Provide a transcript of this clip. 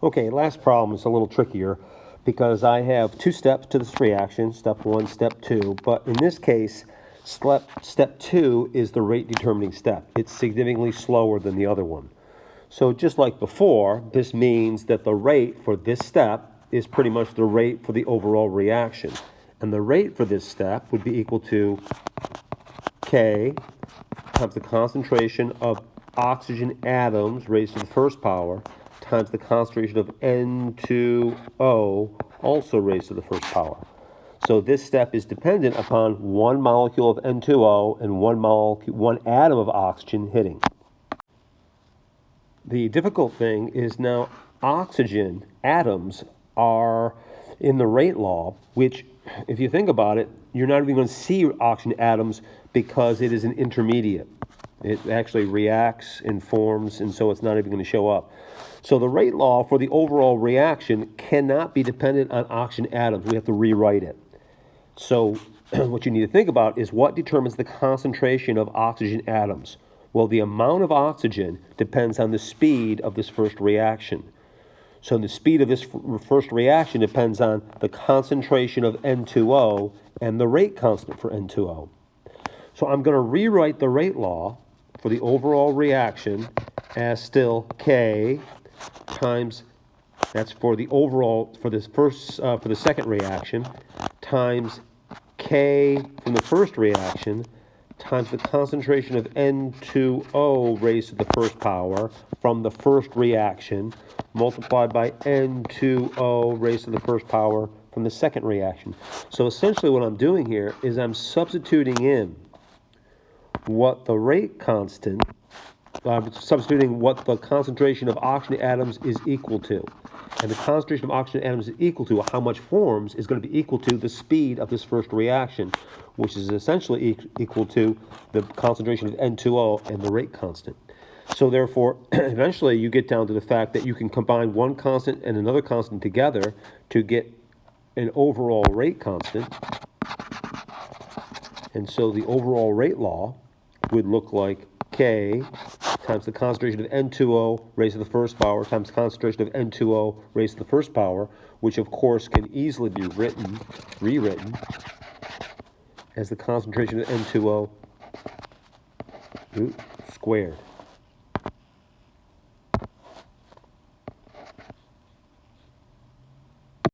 Okay, last problem is a little trickier because I have two steps to this reaction, step 1, step 2, but in this case, step 2 is the rate determining step. It's significantly slower than the other one. So just like before, this means that the rate for this step is pretty much the rate for the overall reaction. And the rate for this step would be equal to K times the concentration of oxygen atoms raised to the first power times the concentration of N2O also raised to the first power. So this step is dependent upon one molecule of N2O and one atom of oxygen hitting. The difficult thing is now oxygen atoms are in the rate law, which, if you think about it, you're not even going to see oxygen atoms because it is an intermediate. It actually reacts and forms, and so it's not even going to show up. So the rate law for the overall reaction cannot be dependent on oxygen atoms. We have to rewrite it. So what you need to think about is what determines the concentration of oxygen atoms. Well, the amount of oxygen depends on the speed of this first reaction. So the speed of this first reaction depends on the concentration of N2O and the rate constant for N2O. So I'm going to rewrite the rate law for the overall reaction as still K times, that's for the overall, for this first, for the second reaction, times K from the first reaction times the concentration of N2O raised to the first power from the first reaction multiplied by N2O raised to the first power from the second reaction. So essentially what I'm doing here is I'm substituting in what the rate constant, substituting what the concentration of oxygen atoms is equal to. And the concentration of oxygen atoms is equal to how much forms is going to be equal to the speed of this first reaction, which is essentially equal to the concentration of N2O and the rate constant. So therefore, eventually you get down to the fact that you can combine one constant and another constant together to get an overall rate constant. And so the overall rate law would look like K times the concentration of N2O raised to the first power times the concentration of N2O raised to the first power, which of course can easily be rewritten as the concentration of N2O squared.